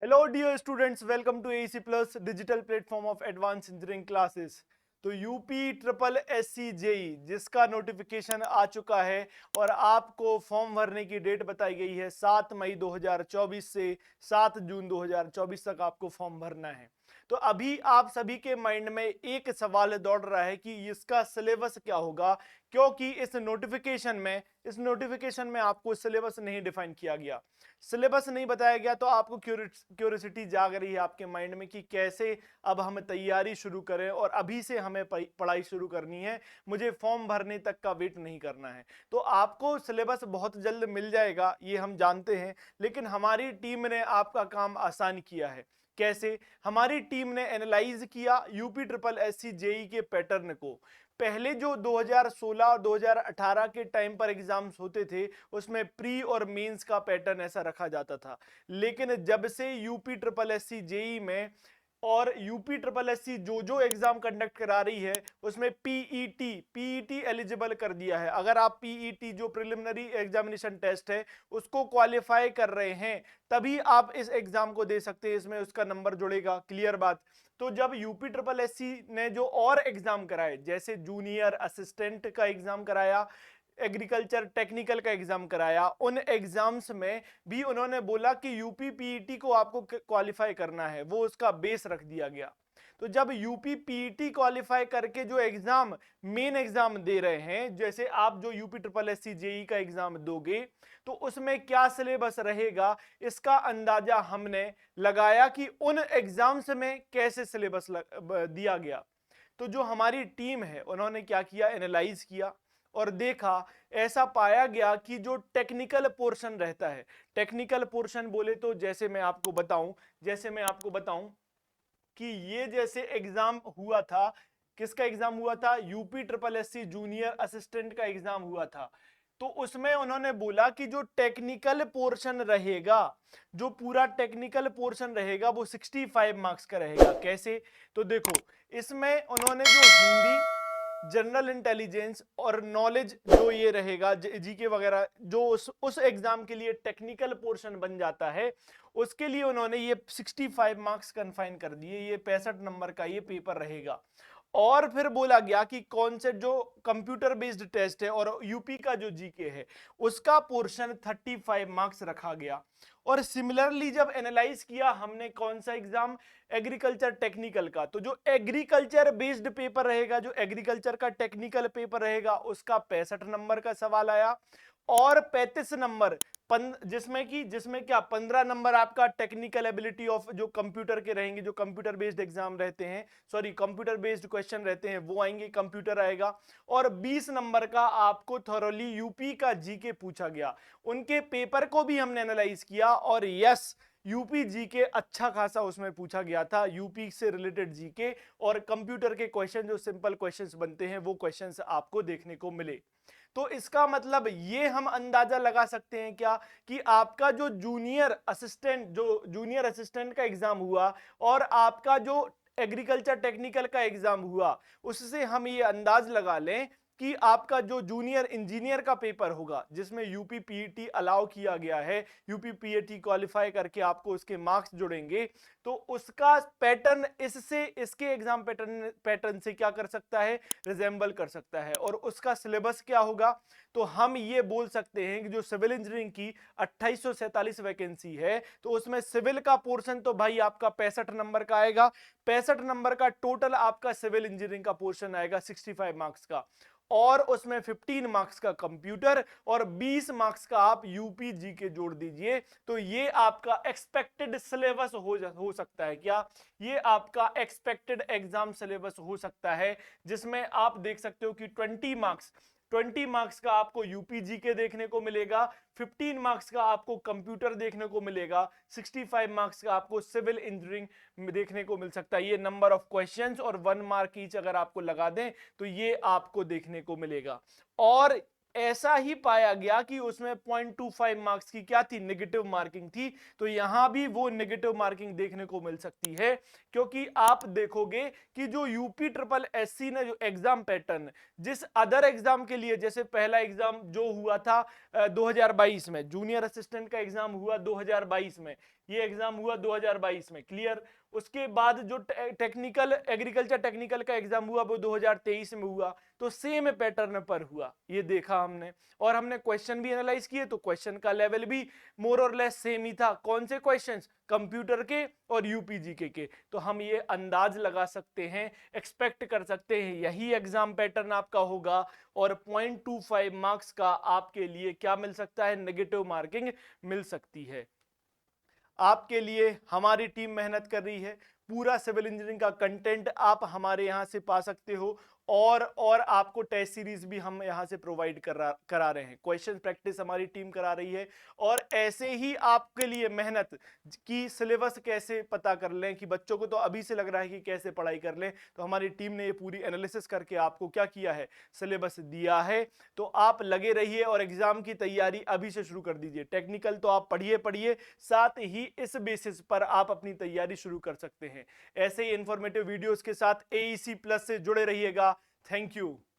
Hello dear students, welcome to AEC Plus digital platform of advanced engineering classes। तो UP triple SC JEE जिसका notification आ चुका है और आपको फॉर्म भरने की डेट बताई गई है 7 मई 2024 से 7 जून 2024 तक आपको फॉर्म भरना है। तो अभी आप सभी के माइंड में एक सवाल दौड़ रहा है कि इसका सिलेबस क्या होगा, क्योंकि इस नोटिफिकेशन में आपको सिलेबस नहीं डिफाइन किया गया, सिलेबस नहीं बताया गया। तो आपको क्यूरियोसिटी जाग रही है आपके माइंड में कि कैसे अब हम तैयारी शुरू करें और अभी से हमें पढ़ाई शुरू करनी है, मुझे फॉर्म भरने तक का वेट नहीं करना है। तो आपको सिलेबस बहुत जल्द मिल जाएगा, ये हम जानते हैं, लेकिन हमारी टीम ने आपका काम आसान किया है। कैसे? हमारी टीम ने एनालाइज किया यूपी ट्रिपल एससी जेई के पैटर्न को। पहले जो 2016 और 2018 के टाइम पर एग्जाम्स होते थे उसमें प्री और मेंस का पैटर्न ऐसा रखा जाता था, लेकिन जब से यूपी ट्रिपल एससी जेई में और यूपी ट्रिपल एससी जो एग्जाम कंडक्ट करा रही है उसमें पीईटी एलिजिबल कर दिया है। अगर आप पीईटी जो प्रिलिमिनरी एग्जामिनेशन टेस्ट है उसको क्वालिफाई कर रहे हैं तभी आप इस एग्जाम को दे सकते हैं, इसमें उसका नंबर जुड़ेगा। क्लियर बात? तो जब यूपी ट्रिपल एससी ने जो और एग्जाम कराए, जैसे जूनियर असिस्टेंट का एग्जाम कराया, एग्रीकल्चर टेक्निकल का एग्जाम कराया, उन एग्जाम्स में भी उन्होंने बोला कि यूपी पीईटी को आपको क्वालिफाई करना है, वो उसका बेस रख दिया गया। तो जब यूपी पीईटी क्वालिफाई करके जो एग्जाम मेन एग्जाम दे रहे हैं, जैसे आप जो यूपी ट्रिपल एससी जेई का एग्जाम दोगे तो उसमें क्या सिलेबस रहेगा, इसका अंदाजा हमने लगाया कि उन एग्जाम्स में कैसे सिलेबस दिया गया। तो जो हमारी टीम है उन्होंने क्या किया, एनालाइज किया और देखा, ऐसा पाया गया कि जो टेक्निकल पोर्शन रहता है, टेक्निकल पोर्शन बोले तो जैसे मैं आपको बताऊं कि ये जैसे एग्जाम हुआ था, किसका एग्जाम हुआ था, UP triple SC junior assistant का एग्जाम हुआ था। तो उसमें उन्होंने बोला कि जो टेक्निकल पोर्शन रहेगा, जो पूरा टेक्निकल पोर्शन रहेगा वो 65 मार्क्स का रहेगा। कैसे? तो देखो, इसमें उन्होंने जो हिंदी, जनरल इंटेलिजेंस और नॉलेज जो ये रहेगा, जीके वगैरह, जो उस एग्जाम के लिए टेक्निकल पोर्शन बन जाता है, उसके लिए उन्होंने ये 65 मार्क्स कन्फाइन कर दिए। ये 65 नंबर का ये पेपर रहेगा। और फिर बोला गया कि कौन से जो कंप्यूटर बेस्ड टेस्ट है और यूपी का जो जीके है उसका पोर्शन 35 मार्क्स रखा गया। और सिमिलरली जब एनालाइज किया हमने कौन सा एग्जाम, एग्रीकल्चर टेक्निकल का, तो जो एग्रीकल्चर बेस्ड पेपर रहेगा, जो एग्रीकल्चर का टेक्निकल पेपर रहेगा उसका 65 नंबर का सवाल आया। और 35 नंबर जिसमें क्या 15 नंबर आपका टेक्निकल एबिलिटी ऑफ जो कंप्यूटर के रहेंगे, जो कंप्यूटर बेस्ड एग्जाम रहते हैं, सॉरी कंप्यूटर बेस्ड क्वेश्चन रहते हैं वो आएंगे, कंप्यूटर आएगा। और 20 नंबर का आपको थॉरोली यूपी का जीके पूछा गया। उनके पेपर को भी हमने एनालाइज किया और यस, यूपी जीके अच्छा खासा उसमें पूछा गया था, यूपी से रिलेटेड जीके और कंप्यूटर के क्वेश्चन जो सिंपल क्वेश्चंस बनते हैं वो क्वेश्चंस आपको देखने को मिले। तो इसका मतलब ये हम अंदाजा लगा सकते हैं क्या कि आपका जो जूनियर असिस्टेंट का एग्जाम हुआ और आपका जो एग्रीकल्चर टेक्निकल का एग्जाम हुआ, उससे हम ये अंदाज लगा लें कि आपका जो जूनियर इंजीनियर का पेपर होगा, जिसमें यूपी पीईटी अलाउ किया गया है, यूपी पीईटी क्वालिफाई करके आपको उसके मार्क्स जुड़ेंगे, तो उसका पैटर्न इसके एग्जाम पैटर्न से क्या कर सकता है, रिजेंबल कर सकता है। और उसका सिलेबस क्या होगा, तो हम ये बोल सकते हैं कि जो सिविल इंजीनियरिंग की 2847 वैकेंसी है तो उसमें सिविल का पोर्शन तो भाई आपका 65 नंबर का आएगा। 65 नंबर का टोटल आपका सिविल इंजीनियरिंग का पोर्शन आएगा 65 मार्क्स का, और उसमें 15 मार्क्स का कंप्यूटर और 20 मार्क्स का आप यूपी जीके जोड़ दीजिए। तो ये आपका एक्सपेक्टेड सिलेबस हो सकता है क्या, ये आपका एक्सपेक्टेड एग्जाम सिलेबस हो सकता है, जिसमें आप देख सकते हो कि 20 मार्क्स का आपको यूपी जीके देखने को मिलेगा, 15 मार्क्स का आपको कंप्यूटर देखने को मिलेगा, 65 मार्क्स का आपको सिविल इंजीनियरिंग देखने को मिल सकता है। ये नंबर ऑफ क्वेश्चंस और 1 मार्क ईच अगर आपको लगा दें तो ये आपको देखने को मिलेगा। और ऐसा ही पाया गया कि उसमें 0.25 मार्क्स की क्या थी, नेगेटिव मार्किंग थी। तो यहां भी वो नेगेटिव मार्किंग देखने को मिल सकती है, क्योंकि आप देखोगे कि जो यूपी ट्रिपल एससी ने जो एग्जाम पैटर्न जिस अदर एग्जाम के लिए, जैसे पहला एग्जाम जो हुआ था 2022 में, जूनियर असिस्टेंट का एग्जाम हुआ 2022 में, ये एग्जाम हुआ 2022 में, क्लियर। उसके बाद जो टेक्निकल एग्रीकल्चर टेक्निकल का एग्जाम हुआ वो 2023 में हुआ, तो सेम पैटर्न पर हुआ, ये देखा हमने। और हमने क्वेश्चन भी एनालाइज किए, तो क्वेश्चन का लेवल भी मोर और लेस सेम ही था। कौन से क्वेश्चंस? कंप्यूटर के और यूपीजीके के। तो हम ये अंदाज लगा सकते हैं, एक्सपेक्ट कर सकते हैं यही एग्जाम पैटर्न आपका होगा, और 0.25 मार्क्स का आपके लिए क्या मिल सकता है? नेगेटिव मार्किंग मिल सकती है। आपके लिए हमारी टीम मेहनत कर रही है, पूरा सिविल इंजीनियरिंग का कंटेंट आप हमारे यहाँ से पा सकते हो, और आपको टेस्ट सीरीज भी हम यहाँ से प्रोवाइड करा रहे हैं। क्वेश्चन प्रैक्टिस हमारी टीम करा रही है, और ऐसे ही आपके लिए मेहनत की सिलेबस कैसे पता कर लें, कि बच्चों को तो अभी से लग रहा है कि कैसे पढ़ाई कर लें, तो हमारी टीम ने ये पूरी एनालिसिस करके आपको क्या किया है? सिलेबस दिया है। तो आप लगे रहिए और एग्जाम की तैयारी अभी से शुरू कर दीजिए। टेक्निकल तो आप पढ़िए, साथ ही इस बेसिस पर आप अपनी तैयारी शुरू कर सकते हैं। ऐसे ही इंफॉर्मेटिव वीडियोस के साथ AEC प्लस से जुड़े रहिएगा। Thank you.